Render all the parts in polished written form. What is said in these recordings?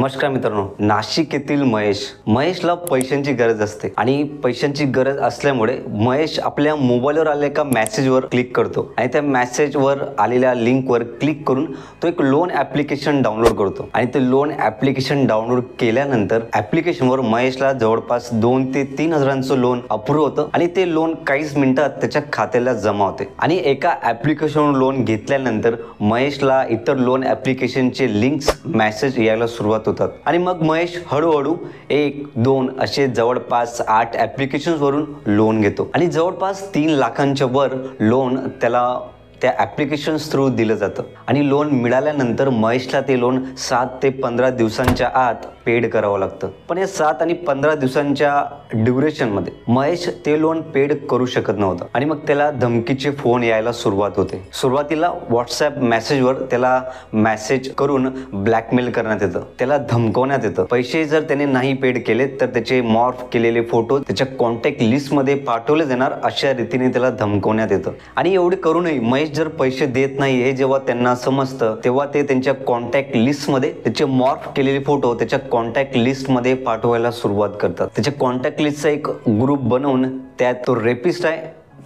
नमस्कार मित्रांनो, नाशिक येथील महेशला पैशांची गरज असते आणि पैशांची गरज असल्यामुळे महेश आपल्या मोबाईलवर आलेल्या एका मेसेजवर क्लिक करतो आणि त्या मेसेजवर आलेल्या लिंकवर क्लिक करून तो एक लोन ॲप्लिकेशन डाउनलोड करतो आणि ते लोन ॲप्लिकेशन डाउनलोड केल्यानंतर ॲप्लिकेशनवर महेशला जवळपास 2 ते 3 हजारांचं लोन अप्रूव्ह होतं आणि ते लोन काहीच मिनिटात त्याच्या खात्याला जमा होते आणि एका ॲप्लिकेशनवर लोन घेतल्यानंतर महेशला इतर लोन ॲप्लिकेशनचे लिंक्स मेसेज यायला सुरुवात होतात आणि मग महेश हळूहळू 1-2 असे जवळपास 8 ॲप्लिकेशन्सवरून लोन घेतो आणि जवळपास 3 लाखांच्या वर लोन त्याला त्या ॲप्लिकेशन्स थ्रू दिलं जातं आणि लोन मिळाल्यानंतर महेशला ते लोन 7 ते 15 दिवसांच्या आत पेड करावं लागतं. पण या 7 आणि 15 दिवसांच्या ड्युरेशनमध्ये महेश ते लोन पेड करू शकत नव्हतं आणि मग त्याला धमकीचे फोन यायला सुरुवात होते. सुरुवातीला व्हॉट्सॲप मेसेजवर त्याला मेसेज करून ब्लॅकमेल करण्यात येतं, त्याला धमकवण्यात येतं. पैसे जर त्याने नाही पेड केले तर त्याचे मॉर्फ केलेले फोटो त्याच्या कॉन्टॅक्ट लिस्टमध्ये पाठवले जाणार अशा रीतीने त्याला धमकवण्यात येतं. आणि एवढे करूनही महेश जर पैसे देत नाही हे जेव्हा त्यांना समजतं तेव्हा ते त्यांच्या कॉन्टॅक्ट लिस्टमध्ये त्याचे मॉर्फ केलेले फोटो त्याच्या कॉन्टॅक्ट लिस्टमध्ये पाठवायला सुरुवात करतात. त्याच्या कॉन्टॅक्ट लिस्टचा एक ग्रुप बनवून त्यात तो रेपिस्ट आहे,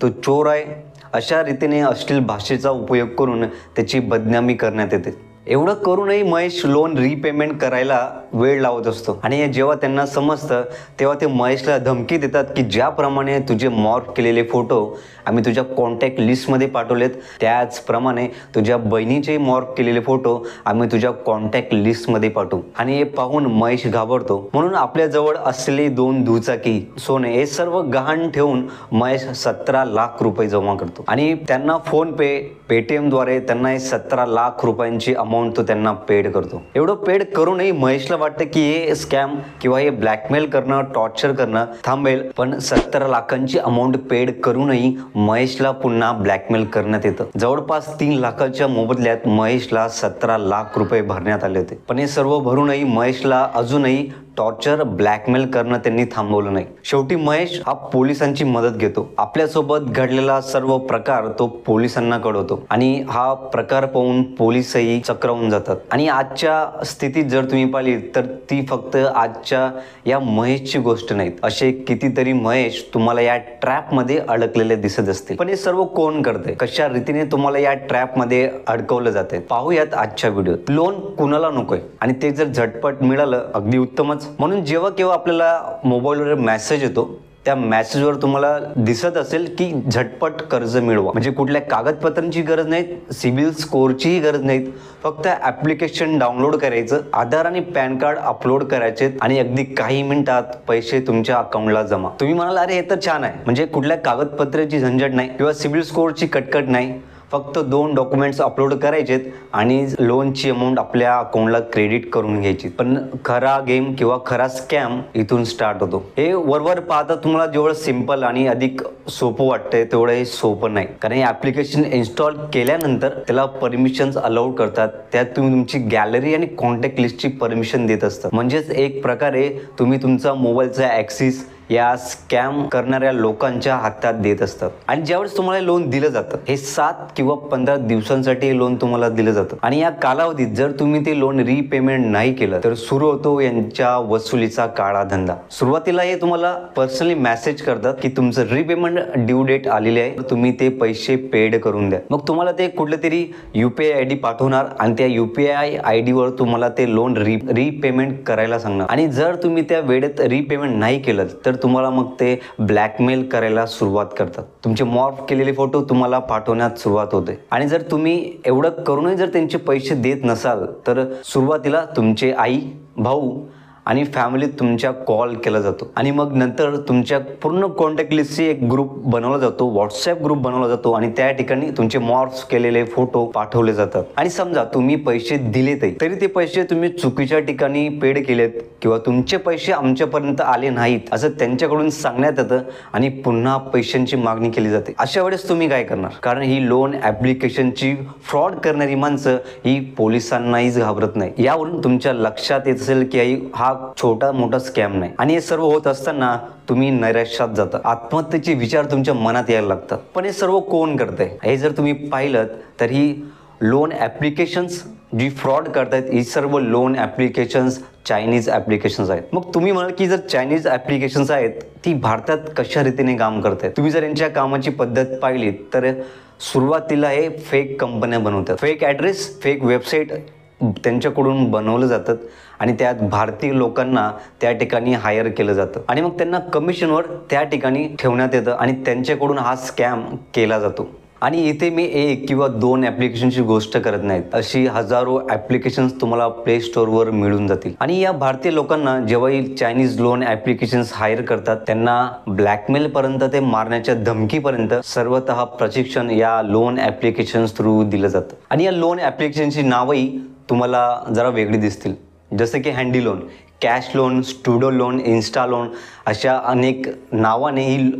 तो चोर आहे अशा रीतीने अश्लील भाषेचा उपयोग करून त्याची बदनामी करण्यात येते. एवढं करूनही महेश लोन रीपेमेंट करायला वेळ लावत असतो आणि जेव्हा त्यांना समजतं तेव्हा ते महेशला धमकी देतात की ज्याप्रमाणे तुझे मॉर्फ केलेले फोटो आम्ही तुझ्या कॉन्टॅक्ट लिस्टमध्ये पाठवलेत त्याचप्रमाणे तुझ्या बहिणीचे मॉर्फ केलेले फोटो आम्ही तुझ्या कॉन्टॅक्ट लिस्टमध्ये पाठवू. आणि हे पाहून महेश घाबरतो. म्हणून आपल्याजवळ असलेली 2 दुचाकी, सोने हे सर्व गहाण ठेवून महेश 17 लाख रुपये जमा करतो आणि त्यांना फोन पे, पेटीएमद्वारे त्यांना हे 17 लाख रुपयांची अमाऊंट तो त्यांना पेड करतो. एवढं पेड करूनही महेशला वाटतं की हे स्कॅम किंवा हे ब्लॅकमेल करणं, टॉर्चर करणं थांबेल. पण 17 लाखांची अमाऊंट पेड करूनही महेशला पुन्हा ब्लॅकमेल करण्यात येतं. जवळपास 3 लाखाच्या मोबदल्यात महेशला 17 लाख रुपये भरण्यात आले होते. पण हे सर्व भरूनही महेशला अजूनही टॉर्चर, ब्लॅकमेल करणं त्यांनी थांबवलं नाही. शेवटी महेश हा पोलिसांची मदत घेतो. आपल्यासोबत घडलेला सर्व प्रकार तो पोलिसांना कळवतो आणि हा प्रकार पाहून पोलिसही चक्रावून जातात. आणि आजच्या स्थितीत जर तुम्ही पाहिली तर ती फक्त आजच्या या महेशची गोष्ट नाहीत. असे कितीतरी महेश तुम्हाला या ट्रॅपमध्ये अडकलेले दिसत असतील. पण हे सर्व कोण करते, कशा रीतीने तुम्हाला या ट्रॅपमध्ये अडकवलं जाते पाहूयात आजच्या व्हिडिओत. लोन कुणाला नकोय आणि ते जर झटपट मिळालं अगदी उत्तमच. म्हणून जेव्हा केव्हा आपल्याला मोबाईलवर मेसेज येतो त्या मेसेजवर तुम्हाला दिसत असेल की झटपट कर्ज मिळवा, म्हणजे कुठल्या कागदपत्रांची गरज नाही, सिबिल स्कोअरचीही गरज नाही, फक्त ॲप्लिकेशन डाउनलोड करायचं, आधार आणि पॅन कार्ड अपलोड करायचे आणि अगदी काही मिनिटात पैसे तुमच्या अकाउंटला जमा. तुम्ही म्हणाल अरे हे तर छान आहे, म्हणजे कुठल्या कागदपत्राची झंझट नाही किंवा सिबिल स्कोअरची कटकट नाही, फक्त 2 डॉक्युमेंट्स अपलोड करायचेत आणि लोनची अमाऊंट आपल्या अकाउंटला क्रेडिट करून घ्यायची. पण खरा गेम किंवा खरा स्कॅम इथून स्टार्ट होतो. हे वरवर पाहता तुम्हाला जेवढं सिम्पल आणि अधिक सोपं वाटतंय तेवढं हे सोपं नाही. कारण हे ॲप्लिकेशन इन्स्टॉल केल्यानंतर त्याला परमिशन्स अलाउड करतात. त्यात तुम्ही तुमची गॅलरी आणि कॉन्टॅक्ट लिस्टची परमिशन देत असतात. म्हणजेच एक प्रकारे तुम्ही तुमचा मोबाईलचा ॲक्सेस या स्कॅम करणाऱ्या लोकांच्या हातात देत असतात. आणि ज्यावेळेस तुम्हाला लोन दिलं जातं हे 7 किंवा 15 दिवसांसाठी हे लोन तुम्हाला दिलं जातं आणि या कालावधीत जर तुम्ही ते लोन रीपेमेंट नाही केलं तर सुरू होतो यांच्या वसुलीचा काळा धंदा. सुरुवातीला हे तुम्हाला पर्सनली मेसेज करतात की तुमचं रीपेमेंट ड्यू डेट आलेली आहे, तुम्ही ते पैसे पेड करून द्या. मग तुम्हाला ते कुठलं तरी UPI ID पाठवणार आणि त्या UPI ID वर तुम्हाला ते लोन रीपेमेंट करायला सांगणार. आणि जर तुम्ही त्या वेळेत रीपेमेंट नाही केलं तर तुम्हाला मग ते ब्लॅकमेल करायला सुरुवात करतात. तुमचे मॉर्फ केलेले फोटो तुम्हाला पाठवण्यात सुरुवात होते. आणि जर तुम्ही एवढं करूनही जर त्यांचे पैसे देत नसाल तर सुरुवातीला तुमचे आई, भाऊ आणि फॅमिलीत तुमच्या कॉल केला जातो आणि मग नंतर तुमच्या पूर्ण कॉन्टॅक्ट लिस्टची एक ग्रुप बनवला जातो, व्हॉट्सॲप ग्रुप बनवला जातो आणि त्या ठिकाणी तुमचे मॉर्फ केलेले फोटो पाठवले जातात. आणि समजा तुम्ही पैसे दिलेतही तरी ते पैसे तुम्ही चुकीच्या ठिकाणी पेड केलेत किंवा तुमचे पैसे आमच्यापर्यंत आले नाहीत असं त्यांच्याकडून सांगण्यात येतं आणि पुन्हा पैशांची मागणी केली जाते. अशा वेळेस तुम्ही काय करणार? कारण ही लोन ॲप्लिकेशनची फ्रॉड करणारी माणसं ही पोलिसांनाहीच घाबरत नाही. यावरून तुमच्या लक्षात येत असेल की हा छोटा मोठा स्कॅम नाही. आणि हे सर्व होत असताना तुम्ही नैराश्यात जाता, आत्महत्येचे विचार तुमच्या मनात यायला लागतात. पण हे सर्व कोण करते हे जर तुम्ही पाहिलं तर ही लोन ॲप्लिकेशन्स जी फ्रॉड करतात ही सर्व लोन ॲप्लिकेशन्स चायनीज ॲप्लिकेशन्स आहेत. मग तुम्ही म्हणाल की जर चायनीज ॲप्लिकेशन्स आहेत ती भारतात कशा रीतीने काम करतात. तुम्ही जर यांच्या कामाची पद्धत पाहिली तर सुरुवातीला हे फेक कंपन्या बनवतात. फेक ॲड्रेस, फेक वेबसाईट त्यांच्याकडून बनवलं जातात आणि त्यात भारतीय लोकांना त्या ठिकाणी हायर केलं जातं आणि मग त्यांना कमिशनवर त्या ठिकाणी ठेवण्यात येतं आणि त्यांच्याकडून हा स्कॅम केला जातो. आणि इथे मी 1 किंवा 2 ॲप्लिकेशनची गोष्ट करत नाहीत, अशी हजारो ॲप्लिकेशन्स तुम्हाला प्ले स्टोअरवर मिळून जातील. आणि या भारतीय लोकांना जेव्हाही चायनीज लोन ॲप्लिकेशन्स हायर करतात त्यांना ब्लॅकमेलपर्यंत ते मारण्याच्या धमकीपर्यंत सर्वतः प्रशिक्षण या लोन ॲप्लिकेशन्स थ्रू दिलं जातं. आणि या लोन ॲप्लिकेशनची नावही तुम्हाला जरा वेगळी दिसतील, जसे की handy loan, cash loan, studio loan, insta loan अशा अनेक नावाने ही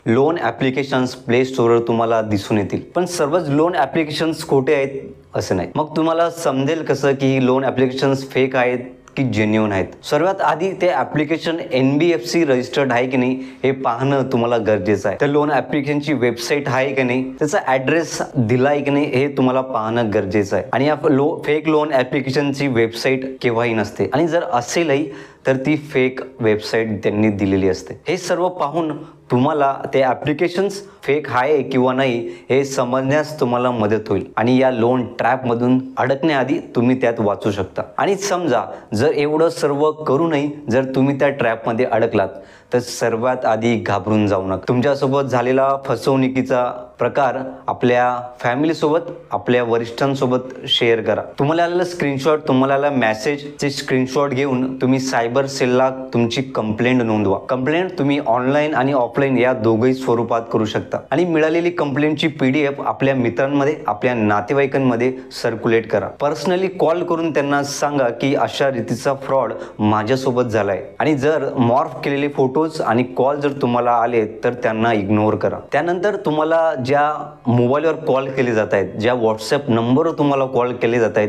लोन ॲप्लिकेशन्स प्ले स्टोअरवर तुम्हाला दिसून येतील. पण सर्वच लोन ॲप्लिकेशन्स खोटे आहेत असं नाही. मग तुम्हाला समजेल कसं की ही लोन ॲप्लिकेशन्स फेक आहेत की जेन्युइन आहेत. सर्वात आधी ते ॲप्लिकेशन NBFC रजिस्टर्ड आहे की नाही हे पाहणं तुम्हाला गरजेचं आहे. त्या लोन ॲप्लिकेशनची वेबसाईट आहे की नाही, त्याचा ॲड्रेस दिला आहे की नाही हे तुम्हाला पाहणं गरजेचं आहे. आणि या फेक लोन ॲप्लिकेशनची वेबसाईट केव्हाही नसते आणि जर असेलही तर ती फेक वेबसाईट त्यांनी दिलेली असते. हे सर्व पाहून तुम्हाला ते ॲप्लिकेशन्स फेक आहे किंवा नाही हे समजण्यास तुम्हाला मदत होईल आणि या लोन ट्रॅपमधून अडकण्याआधी तुम्ही त्यात वाचू शकता. आणि समजा जर एवढं सर्व करूनही जर तुम्ही त्या ट्रॅपमध्ये अडकलात तर सर्वात आधी घाबरून जाऊ नका. तुमच्यासोबत झालेला फसवणुकीचा प्रकार आपल्या फॅमिलीसोबत, आपल्या वरिष्ठांसोबत शेअर करा. तुम्हाला आलेला स्क्रीनशॉट, तुम्हाला आलेला मेसेजचे स्क्रीनशॉट घेऊन तुम्ही सायबर सेलला तुमची कंप्लेंट नोंदवा. कंप्लेंट तुम्ही ऑनलाईन आणि ऑफलाईन या दोघही स्वरूपात करू शकता आणि मिळालेली कंप्लेंटची PDF आपल्या मित्रांमध्ये, आपल्या नातेवाईकांमध्ये सर्क्युलेट करा. पर्सनली कॉल करून त्यांना सांगा की अशा रीतीचा फ्रॉड माझ्यासोबत झालाय आणि जर मॉर्फ केलेले फोटोज आणि कॉल जर तुम्हाला आले तर त्यांना इग्नोर करा. त्यानंतर तुम्हाला ज्या मोबाईलवर कॉल केले जात आहेत, ज्या व्हॉट्सॲप नंबरवर तुम्हाला कॉल केले जात आहेत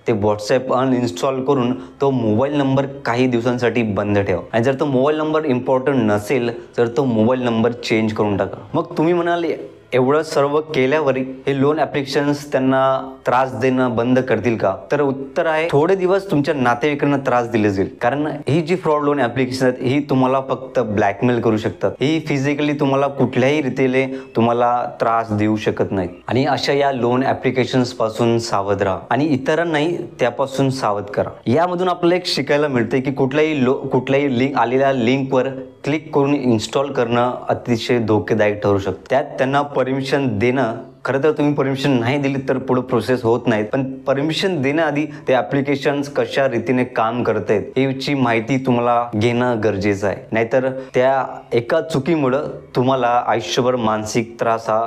ते व्हॉट्सॲप अनइन्स्टॉल करून तो मोबाईल नंबर काही दिवसांसाठी बंद ठेवा. आणि जर तो मोबाईल नंबर इम्पॉर्टंट नसेल तर तो मोबाईल नंबर चेंज करून टाका. मग तुम्ही म्हणाल एवढं सर्व केल्यावर हे लोन ॲप्लिकेशन्स त्यांना त्रास देणं बंद करतील का? तर उत्तर आहे थोडे दिवस तुमच्या नातेवाईकांना त्रास दिले जाईल. कारण ही जी फ्रॉड लोन ॲप्लिकेशन आहेत ही तुम्हाला फक्त ब्लॅकमेल करू शकतात. ही फिजिकली तुम्हाला कुठल्याही रीतीने तुम्हाला त्रास देऊ शकत नाहीत. आणि अशा या लोन ॲप्लिकेशन्स पासून सावध राहा आणि इतरांनाही त्यापासून सावध करा. यामधून आपल्याला एक शिकायला मिळते की कुठल्याही लिंक आलेल्या लिंकवर क्लिक करून इन्स्टॉल करणं अतिशय धोकेदायक ठरू शकतं. त्यात त्यांना परमिशन देणं, खरं तर तुम्ही परमिशन नाही दिली तर पुढे प्रोसेस होत नाहीत, पण परमिशन देण्याआधी ते ॲप्लिकेशन्स कशा रीतीने काम करत आहेत याची माहिती तुम्हाला घेणं गरजेचं आहे. नाहीतर त्या एका चुकीमुळं तुम्हाला आयुष्यभर मानसिक त्रास हा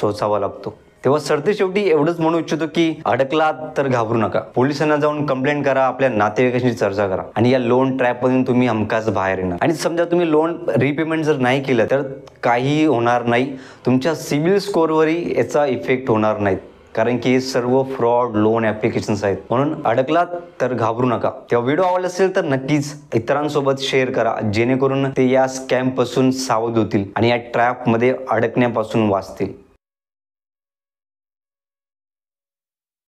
सोसावा लागतो. तेव्हा सरतेशेवटी एवढंच म्हणू इच्छितो की अडकलात तर घाबरू नका. पोलिसांना जाऊन कंप्लेंट करा, आपल्या नातेवाईकांशी चर्चा करा आणि या लोन ट्रॅपमधून तुम्ही हमखास बाहेर येणार. आणि समजा तुम्ही लोन रिपेमेंट जर नाही केलं तर काहीही होणार नाही. तुमच्या सिबिल स्कोअरवरही याचा इफेक्ट होणार नाहीत, कारण की हे सर्व फ्रॉड लोन ॲप्लिकेशन्स आहेत. म्हणून अडकलात तर घाबरू नका. तेव्हा व्हिडिओ आवडला असेल तर नक्कीच इतरांसोबत शेअर करा, जेणेकरून ते या स्कॅमपासून सावध होतील आणि या ट्रॅपमध्ये अडकण्यापासून वाचतील.